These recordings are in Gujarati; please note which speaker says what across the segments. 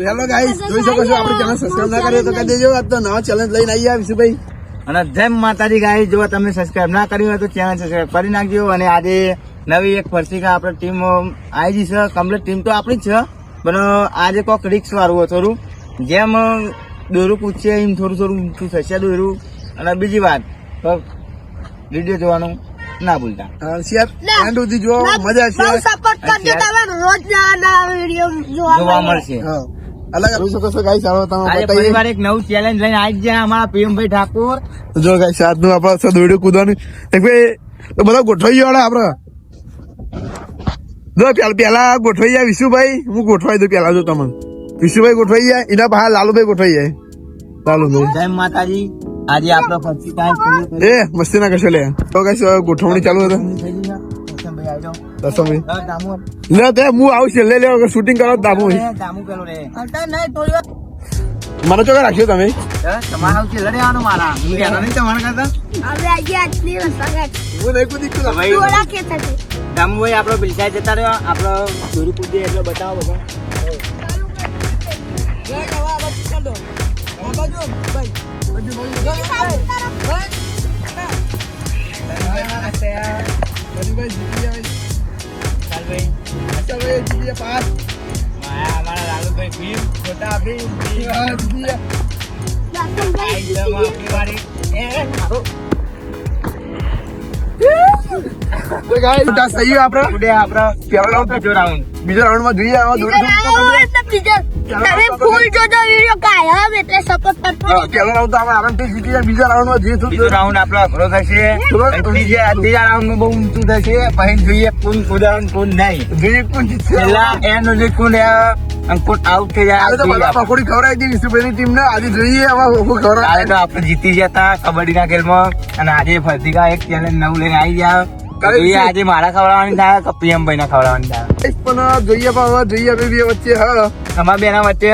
Speaker 1: હેલો ગાઈસ, જોઈ શકો છો આપણી ચેનલ સબસ્ક્રાઇબ ના કરી તો કરી દેજો. આજ તો નવા ચેલેન્જ લઈને આવી વિશુભાઈ.
Speaker 2: અને જય માતાજી ગાઈસ, જો તમે સબસ્ક્રાઇબ ના કર્યું હોય તો ચેનલ સબસ્ક્રાઇબ કરી નાખજો. અને આજે નવી એક ફરસીકા આપણે ટીમ આવી છે. કમ્પ્લીટ ટીમ તો આપણી જ છે, પણ આજે કોઈક રિક્સ વાળું થોડું, જેમ દોરું પૂછશે એમ થોડું ઊંચું થશે દોરું. અને બીજી વાત, વિડીયો જોવાનું ના ભૂલતા.
Speaker 1: શેર એન્ડ સુધી જો મજા છે.
Speaker 3: સપોર્ટ કરજો, તમે રોજ નવા વિડિયો
Speaker 2: જોવા મળશે.
Speaker 1: અલગ જોઈ શકો છો ગાઈસ. હવે તમે
Speaker 2: આજે
Speaker 1: બતાવીએ
Speaker 2: ફરીવાર એક નવું ચેલેન્જ લઈને આવી ગયા અમારા પીએમભાઈ ઠાકોર.
Speaker 1: જો ગાઈસ, આજનું આપણે દોડ્યું કૂદવાનું એક ભાઈ તો બધા ગોઠવાઈ ગયો આપડે. જો પેલા ગોઠવાઈ જાય વિશુભાઈ, હું ગોઠવાઈ દઉં પેલા. જો તમે વિશુભાઈ ગોઠવાઈ જાય, એના બહાર લાલુભાઈ ગોઠવાઈ જાય. લાલુભાઈ
Speaker 2: જય માતાજી. આજે આપણો ફરસી ટાઈમ
Speaker 1: એ મસ્તી ના કરશો લે. તો ગાઈસ ગોઠવણી ચાલુ હતો. દસમી લે તે હું આવું છે. લે શૂટિંગ કરો દામુ મને તો રાખ્યો તમે.
Speaker 2: તમારા લડ્યાનું મારા હું તમારા કરતા
Speaker 3: હવે આજે આટલી વસાગત
Speaker 1: હું નહીં કૂદી
Speaker 3: થોડા ખેતર છે.
Speaker 2: દામુભાઈ આપણો બિલસાઈ જતા રહ્યો. આપણો દોરી કૂદી એટલે બતાવો બધા. અમારા લાલુભાઈ ભીમ ખોટા ભીમ
Speaker 1: બીજો રાઉન્ડ માં જોઈએ.
Speaker 3: તમે ફૂલ જોજો વિડિયો કાઢો એટલે સપોર્ટ કરજો.
Speaker 1: પેલો રાઉન્ડ તો આપણે આરામથી જીતી જાય. બીજા રાઉન્ડ માં જઈએ
Speaker 2: બીજો રાઉન્ડ આપણો અઘરો થશે. ત્રીજા રાઉન્ડ માં બહુ ઊંચું થશે. પછી જોઈએ કોણ કુદે કોણ નહીં.
Speaker 1: જોઈએ કોણ જીતશે.
Speaker 2: પેલા એનું જે કોણ અંકુટ આઉટ થઈ જાય.
Speaker 1: પકોડી ખવડાવી હતી વિશુભાઈની ટીમ ને. આજે જોઈએ હવે ખવડાવે.
Speaker 2: કાલે તો આપણે જીતી જતા કબડ્ડી ના ખેલમાં. અને આજે ફરતીકા એક ચેલેન્જ નવું લઈને આવી ગયા. જોઈએ આજે મારા ખવડાવવાની થાય કે પીએમભાઈ ના ખવડાવવાની થાય.
Speaker 1: પણ જોઈએ જોઈએ બે વચ્ચે હા
Speaker 2: તમારા બેના વચ્ચે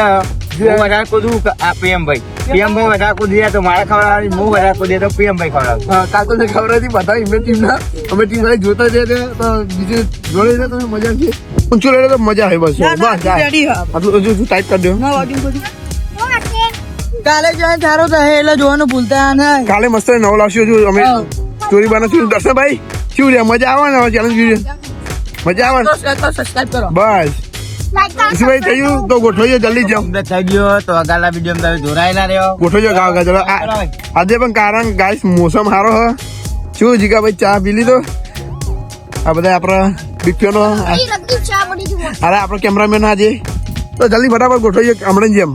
Speaker 2: હું વધારે કૂદું આ પીએમભાઈ વધારે કૂદી જાય તો મારા ખવડાવવાની. હું વધારે કૂદી તો પીએમભાઈ ખવડાવ.
Speaker 1: કાતો ને ખવડાવી બધા અમે ટીમ ના જોતા છે તો બીજે જોડે છે તો મજા છે. ઊંચું લઈને તો મજા આવે. બસ બસ આટલું ટાઈટ કરી દો.
Speaker 4: કાલે જો સારો રહે એટલે જોવાનું ભૂલતા નહીં.
Speaker 1: કાલે મસ્ત નવો લાવશું. જો અમે ચોરી બનાવશું. દર્શનભાઈ શું રે મજા આવે ને ચેલેન્જ મજા આવે ને.
Speaker 4: સબસ્ક્રાઇબ કરો.
Speaker 1: બસ વિશુભાઈ થયું તો ગોઠવીએ જલ્દી જાઓ.
Speaker 2: થઈ ગયો તો આગળના વિડીયો તમે જોડાયેલા રહ્યો.
Speaker 1: ગોઠવજો ગાવ ગાજરો. આજે પણ કારણ ગાઈસ મોસમ સારો હ. શું જીગાભાઈ ચા પી લીધો? આ બધા આપણા બિક્યોનો અરે આપણો કેમેરામેન આજે તો જલ્દી ફટાફટ ગોઠવીએ હમણાં જેમ.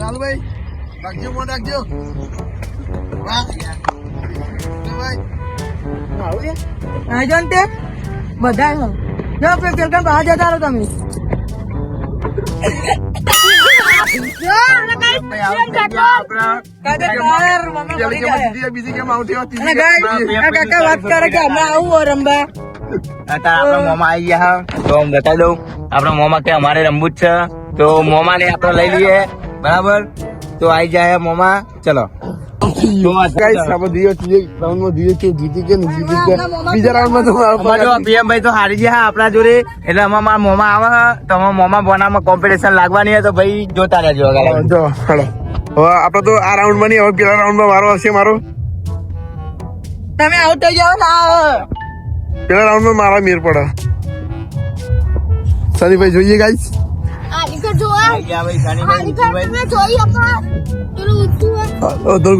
Speaker 1: લાલુભાઈ રાખજો ફોન રાખજો.
Speaker 4: આજો ને તે બધા જો પેલા બહાર જતા રહો તમે.
Speaker 1: બીજી કેમ આવતી
Speaker 4: કાકા વાત કરે કે અમે આવું રમવા.
Speaker 2: આપણા મોમાં આવી ગયા. તો હું બતાવી દઉં આપણા મોમાં કે અમારે રમવું જ છે. તો મોમા ને આપણે લઈ લઈએ. બરાબર તો આવી જાય મોમા. ચલો
Speaker 1: બીજા રાઉન્ડમાં તો
Speaker 2: પીએમભાઈ તો હારી ગયા આપણા જોડે. એટલે અમારા મારા મોમાં આવે તો અમારા મોમાં બોનામાં કોમ્પિટિશન લાગવાની હોય તો ભાઈ જોતા રહેજો.
Speaker 1: જો હવે આપડે તો આ રાઉન્ડ માં નહીં, હવે પેલા રાઉન્ડ માં મારો હશે. મારો
Speaker 4: તમે આઉટ થઈ જાઓ ના.
Speaker 1: પેલા રાઉન્ડ માં મારા મેર પડે. સનીભાઈ જોઈએ ગાઈસ.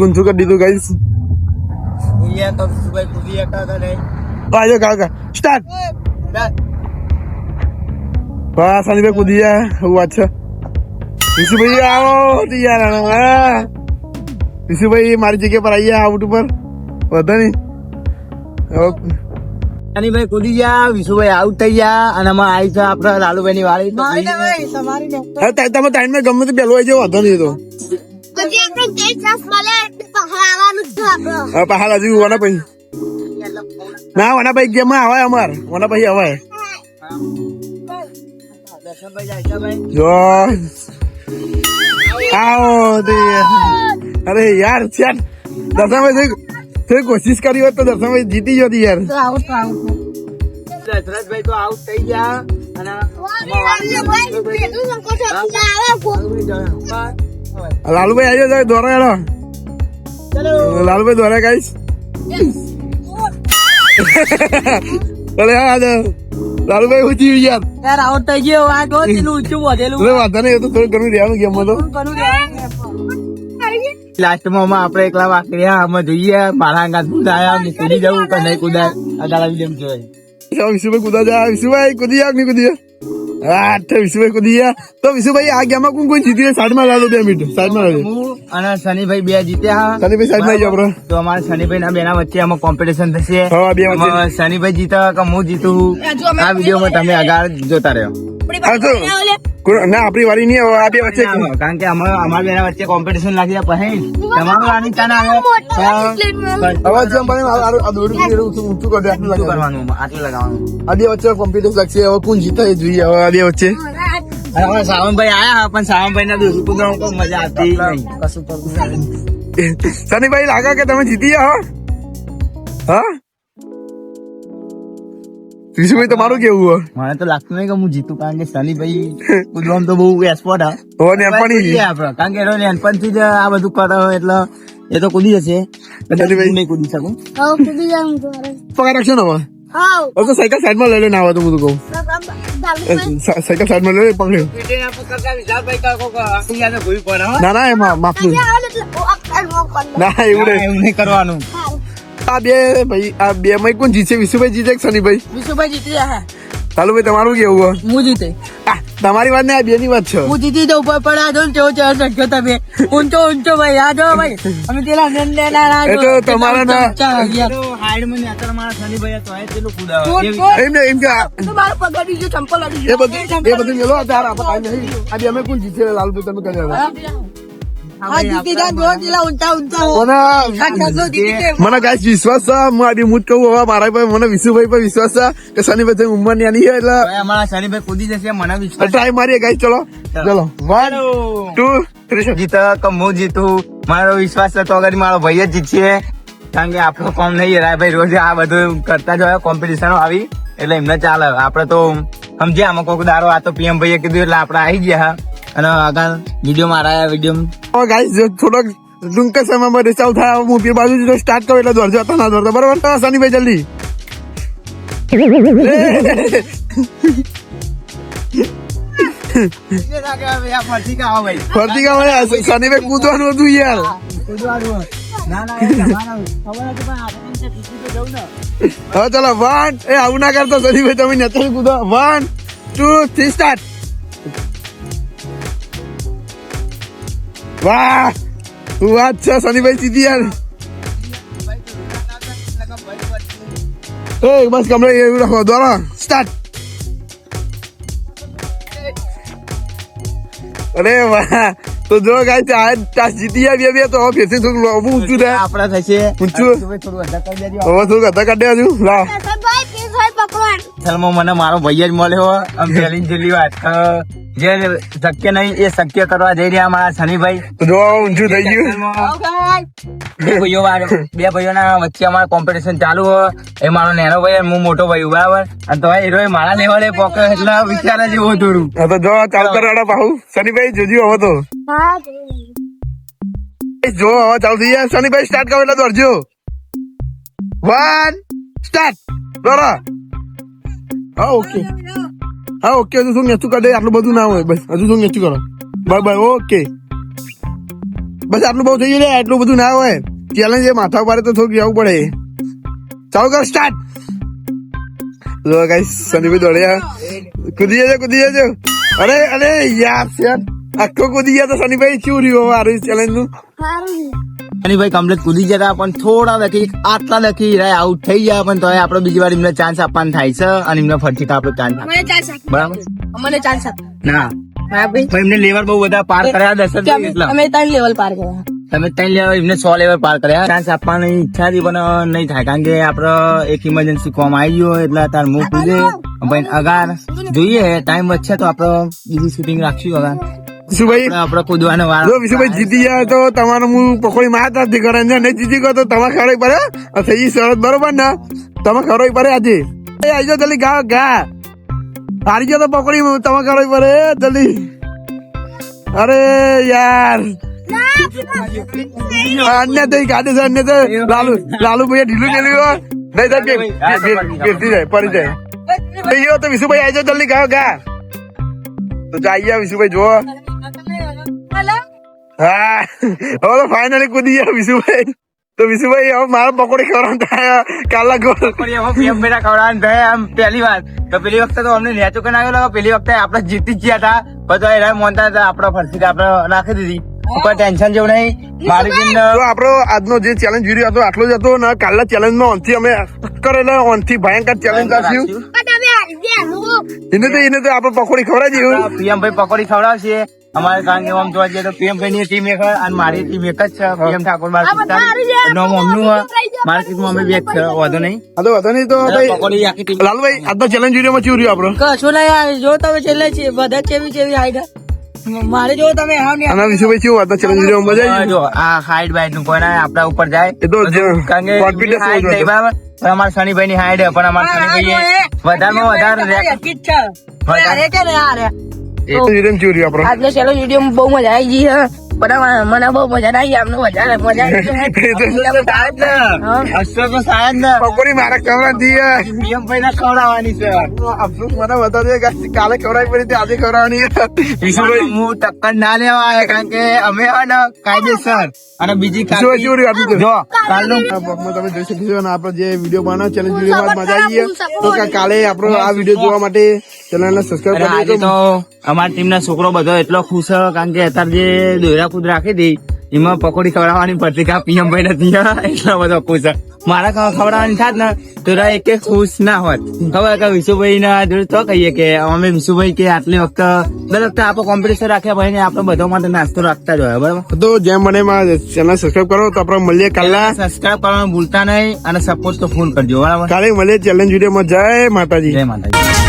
Speaker 1: ગુંચું કરી દીધું ગાઈસ. આજો કાકા સ્ટાર્ટ. વાહ સનીભાઈ કૂદી જાય. એવું વાત છે. વિશુભાઈ આવો યાર. વિશુભાઈ મારી જગ્યા પર આવી આઉટ ઉપર વધે નહીં.
Speaker 2: ભાઈ કૂદી ગયા. વિશુભાઈ આઉટ થઈ ગયા. અને આમાં આવી છે આપડે લાલુભાઈ ની વાળી.
Speaker 1: તમે ટાઈમ માં ગમે તો પેલો આવી જાવ. વધો નહીં તો પહાડ હજુ વના પછી ના વના ભાઈ ગેમ આવે અમાર વના પછી હવે જો આવો તે અરે યાર શેટ દર્શનભાઈ થોડી કોશિશ કરી હોત તો દર્શનભાઈ જીતી જતી યાર
Speaker 2: દશરથભાઈ તો આઉટ થઈ ગયા અને
Speaker 1: લાલુભાઈ આવ્યો છે દોરા હેડો લાલુભાઈ દોરા ગાઈસ અરે હા લાલુભાઈ હું જીવ યાર
Speaker 4: યાર આઉટ થઈ ગયો આ તો પેલું ઊંચું વધેલું
Speaker 1: વાંધો નહીં એ તો થોડું ઘણું રહેવાનું ગેમમાં તો
Speaker 2: લાસ્ટમાં અમે આપણે એકલા વાકડ્યા અમે જોઈએ મારા અંગાત કુદાયા કૂદી જવું કે નહીં કુદાય અગાડા વિડીયો જોઈ
Speaker 1: વિશુભાઈ કુદા જા વિશુભાઈ કુદી જા નહીં કુદી હા વિશુભાઈ કુદી જા તો વિશુભાઈ આ ગેમમાં કોણ કોણ જીતી સાઈડમાં લાવો 2 મિનિટ સાઈડમાં લાવો
Speaker 2: હું અને શનિભાઈ બે જીત્યા
Speaker 1: શનિભાઈ સાઈડમાં આવી જાઓ બરો
Speaker 2: તો અમારા શનિભાઈ ના બેના વચ્ચે આમાં કોમ્પિટિશન થશે
Speaker 1: હા બે વચ્ચે
Speaker 2: આમાં શનિભાઈ જીતા કે હું જીતું આ વિડીયોમાં તમે આગળ જોતા રહ્યો
Speaker 1: હા તો ના આપણી વારી નહીં હવે આ બે વચ્ચે
Speaker 2: કારણ કે અમારા બેના વચ્ચે કોમ્પિટિશન લાગી પછી તમારું આની ચાન આવે
Speaker 1: અવાજ જેમ બને આ દોડું ઊંચું કરી દે આટલું
Speaker 2: શું
Speaker 1: લગાવવાનું
Speaker 2: કરવાનું આટલું લગાવવાનું
Speaker 1: આ બે વચ્ચે કોમ્પિટિશન લાગશે હવે કોણ જીતે એ જોઈએ હવે આ બે વચ્ચે
Speaker 2: અને અમારા સાવનભાઈ આયા પણ સાવનભાઈ ના દોસ્ત કુદરત મજા આવતી નહીં કશું કરવું
Speaker 1: શનિભાઈ લાગે કે તમે જીતી ગયા હો હા વિશુભાઈ તમારું કેવું હોય
Speaker 2: મને તો લાગતું નહીં કે હું જીતું કારણ કે શનિભાઈ કુદરત તો બહુ એક્સપર્ટ હા
Speaker 1: હો ને પણ
Speaker 2: આપડે કારણ કે નાનપણથી જ આ બધું કરે એટલે એ તો કૂદી જશે
Speaker 1: શનિભાઈ
Speaker 2: નહીં કૂદી શકું
Speaker 1: પગાર રાખશો ને હવે હવે તો સાયકલ સાઈડમાં લઈ લે ના આવે તો બધું કહું સાયકલ સાઈડમાં લઈ લે પકડ્યો ના ના એમાં માફલું ના એવું નહીં
Speaker 2: એવું નહીં કરવાનું
Speaker 1: આ બે ભાઈ આ બે માં કોણ જીતશે વિશુભાઈ જીતે કે શનિભાઈ
Speaker 4: વિશુભાઈ જીતી ગયા
Speaker 1: ચાલુભાઈ તમારું કેવું હોય
Speaker 4: હું જીતે
Speaker 1: તમારી વાત ને આ બે ની વાત છે
Speaker 4: હું જીતી જાઉં પણ આ જો કેવો ચહેરો ચડ્યો તમે ઊંચો ઊંચો ભાઈ આ જો ભાઈ અમે પેલા
Speaker 1: એ તો તમારા ના
Speaker 2: હાઈડ માં નેતર મારા શનિભાઈ તો પેલું કુદાવે
Speaker 1: એમ ને એમ કે
Speaker 4: મારું પગાડી ગયું ચંપલ આવી
Speaker 1: એ બધું મેલો તાર આપણે કાંઈ નહીં આ બે અમે કોણ જીતશે લાલભાઈ તમે કહી રહ્યા
Speaker 4: આ જીતી જાય જો પેલા ઊંચા ઊંચા હો
Speaker 1: મને ગાઈસ વિશ્વાસ છે હું આજે હું જ કહું હવે મારા પર મને વિશુભાઈ પર વિશ્વાસ છે કે શનિભાઈ ઉંમર ની આની છે એટલે
Speaker 2: અમારા શનિભાઈ કૂદી જશે મને વિશ્વાસ
Speaker 1: ટ્રાય મારીએ ગાઈસ ચલો ચલો 1 2 3
Speaker 2: જીત કે હું જીતું મારો વિશ્વાસ છે તો અગર મારો ભાઈ જ જીતશે કારણ કે આપણું કામ નહીં હેરાય ભાઈ રોજ આ બધું કરતા જ હોય કોમ્પિટિશનો આવી એટલે એમને ચાલે આપડે તો સમજ્યા આમાં કોઈક દારો આ તો પીએમ ભાઈએ કીધું એટલે આપડે આવી ગયા અને આગળ વિડીયો મારા વિડીયો
Speaker 1: ગાઈસ થોડોક ટૂંક સમયમાં રિસાવ થાય હું પીર બાજુ સ્ટાર્ટ કરો એટલે દોડજો હતા ના દોડતો બરોબર શનિભાઈ જલ્દી ફરતી કામ શનિભાઈ કૂદવાનું હતું યાર હવે ચલો 1 એ આવું ના કરતો શનિભાઈ તમે નેતા કૂદો 1 2 3 સ્ટાર્ટ વાહ વાત છે શનિભાઈ જીતી યાર એ બસ કમરે એવું રાખો દોડો સ્ટાર્ટ અરે વાહ તો જો ગાઈસ આ ટાસ જીતી ગયા બે તો હવે ફેરથી થોડું લોબું ઊંચું થાય
Speaker 2: આપડા થશે
Speaker 1: ઊંચું
Speaker 2: થોડું અધા કરી દેજો
Speaker 1: હવે થોડું ગધા કાઢી દેજો લાવ
Speaker 2: અસલમાં મને મારો ભાઈ જ મળ્યો આમ પહેલી જેટલી વાત જે શક્ય નહીં એ શક્ય કરવા જઈ રહ્યા મારા શનિભાઈ
Speaker 1: જો ઊંચું થઈ ગયું
Speaker 2: બે ભાઈઓના વચ્ચે અમારે કોમ્પિટિશન ચાલુ હોય એ મારો નાનો ભાઈ હું મોટો ભાઈ બરાબર અને તો એ મારા લેવલે પોકે એટલે વિચાર જ એવો થોડું
Speaker 1: હા તો જો ચાલ કરાડા પાહુ શનિભાઈ જોજો હવે તો જો હવે ચાલુ થઈ ગયા શનિભાઈ સ્ટાર્ટ કરો એટલે દોડજો 1 સ્ટાર્ટ દોડો હા ઓકે હા ઓકે હજુ શું નેચું કાઢે આટલું બધું ના હોય બસ હજુ શું નેચું કરો બરાબર ઓકે બસ આટલું બહુ થઈ ગયું એટલું બધું ના હોય ચેલેન્જ એ માથા ઉપર તો થોડુંક જવું પડે ચાલુ કરો સ્ટાર્ટ જો ગાઈસ શનિભાઈ દોડ્યા કૂદી જજો અરે અરે યાર આખો કૂદી ગયા તો શનિભાઈ શું રહ્યું હવે આ ચેલેન્જ નું
Speaker 2: શનિભાઈ કમ્પ્લીટ કૂદી જતા પણ થોડા લખી આટલા લખી આઉટ થઈ ગયા પણ તો આપડે બીજી વાર એમને ચાન્સ આપવાનો થાય છે અને એમને ફરતી આપડે ચાન્સ બરાબર
Speaker 4: અમને ચાન્સ આપ
Speaker 2: ના
Speaker 4: હા ભાઈ
Speaker 2: એમને લેવલ બહુ બધા પાર કર્યા દર્શન એટલે
Speaker 4: અમે 3 લેવલ પાર કર્યા
Speaker 2: તમે ત્રણ લેવલ એમને 100 લેવલ પાર કર્યા. ચાન્સ આપવાની ઈચ્છા હતી પણ નહીં થાય, કારણ કે આપડે એક ઇમરજન્સી કોમ આવી ગયો એટલે તાર મું પૂજે ભાઈ અગાર જોઈએ ટાઈમ વચ્ચે તો આપડે બીજી શૂટિંગ રાખશું. અગાર
Speaker 1: વિશુભાઈ
Speaker 2: આપડે કૂદવાનો વાળો.
Speaker 1: જો વિશુભાઈ જીતી જાય તો તમારે હું પકોડી માં હાથ નથી કરે, નહીં જીતી ગયો તો તમારે ખબર પડે. આ થઈ ગઈ શરત બરોબર ને, તમે ખબર પડે આજે. આવી જાઓ જલ્દી, ગા ગા હારી ગયો તો પકોડી તમે ખબર પડે જલ્દી. અરે યાર અન્ય તો કાઢે છે, અન્ય તો લાલુ ભાઈ ઢીલું ગયેલું નહીં થાય, ફેરતી જાય પડી જાય. થઈ ગયો તો વિશુભાઈ આવી જાઓ જલ્દી, ગા ગા તો જઈએ વિશુભાઈ જો. હા હવે તો ફાઇનલી કૂદી ગયા વિશુભાઈ. તો વિશુભાઈ હવે મારા પકોડી ખવડાવવાનું થાય કાલા ગોળ.
Speaker 2: ખવડાવવાનું થાય આમ પહેલી વાર તો પેલી વખતે તો અમને નેચું કરી નાખેલો. પેલી વખતે આપડે જીતી જ ગયા હતા, બધા એના મોનતા હતા આપડે ફરસી આપડે રાખી દીધી. કોઈ ટેન્શન જેવું નહીં. મારી ટીમ
Speaker 1: તો આપણો આજનો જે ચેલેન્જ વિડીયો હતો આટલો જ હતો ને. કાલના ચેલેન્જ માં ઓનથી અમે કરેલા ઓનથી ભયંકર ચેલેન્જ આપ્યું. એને તો આપણે પકોડી ખવડાવી દઉં.
Speaker 2: પીએમભાઈ પકોડી ખવડાવશે અમારે, કારણ કે આમ જોવા જઈએ તો પીએમભાઈ ની ટીમ એક અને મારી ટીમ એક જ છે. પીએમ ઠાકોર માર્કેટ માં અમે બે જ છે, વાંધો નહીં.
Speaker 1: હા તો વાંધો નહીં. તો
Speaker 2: પકોડી આખી ટીમ.
Speaker 1: લાલુભાઈ આજનો ચેલેન્જ વિડીયો માં ચેવું રહ્યું આપણો?
Speaker 4: કશું નહીં યાર, જો તમે છેલ્લે છે બધા કેવી હાઈટ મારે જો તમે આવ ને
Speaker 1: અને વિશુભાઈ કેવું આજનો ચેલેન્જ વિડીયો મજા આવી?
Speaker 2: જો આ હાઈટ બાઈટ નું કોઈ ના આપડા ઉપર જાય
Speaker 1: એ તો
Speaker 2: કારણ કે
Speaker 1: confidence
Speaker 2: હાઈટ નહીં બરાબર, પણ અમારા શનિભાઈ ની હાઈટ પણ અમારા શનિભાઈ વધારેમાં વધારે
Speaker 1: વિડીયો ચેવું રહ્યું આપણો?
Speaker 4: આજનો છેલ્લો વિડીયો બહુ મજા આવી ગઈ છે, પણ મને બહુ મજા ના આવી. આમને વધારે મજા
Speaker 1: પકોડી મારા ખવડાવતી
Speaker 2: પીએમભાઈ ના ખવડાવવાની છે.
Speaker 1: અફસોસ મને બતાવજો કાલે ખવડાવી પડી આજે ખવડાવવાની.
Speaker 2: વિશુભાઈ હું ટક્કર ના લેવા આવ્યા, કારણ કે અમે ને કાયદેસર અને બીજી
Speaker 1: વિશુભાઈ કેવું રહ્યું આપી
Speaker 2: જો કાલનું
Speaker 1: બ્લોગમાં તમે જોઈ શકો છો. અને આપણે જે વિડીયો બનાવ ચેલેન્જ વિડીયો માં મજા આવી ગઈ. તો કાલે આપણો આ વિડીયો જોવા માટે ચેનલને સબસ્ક્રાઇબ કરી
Speaker 2: આજે
Speaker 1: દેજો.
Speaker 2: તો અમારી ટીમ ના છોકરો બધો એટલો ખુશ છે, કારણ કે અત્યારે જે દોરા કૂદ રાખી હતી એમાં પકોડી ખવડાવવાની પત્રિકા પીએમભાઈ નથી, એટલો બધો ખુશ છે. મારા ખવડાવવાની થાત ને તો એક ખુશ ના હોત. ખબર કે વિશુભાઈ ના જોડે તો કહીએ કે અમે વિશુભાઈ કે આટલી વખત દર વખતે આપણે કોમ્પિટિશન રાખ્યા ભાઈ ને આપણે બધા માટે નાસ્તો રાખતા જ હોય બરાબર.
Speaker 1: તો જેમ મને ચેનલ સબસ્ક્રાઇબ કરો તો આપણે મળીએ કાલે.
Speaker 2: સબસ્ક્રાઇબ કરવાનું ભૂલતા નહીં અને સપોર્ટ તો ફૂલ કરજો બરાબર.
Speaker 1: કાલે મળીએ ચેલેન્જ વિડીયો માં. જય માતાજી.
Speaker 2: જય માતાજી.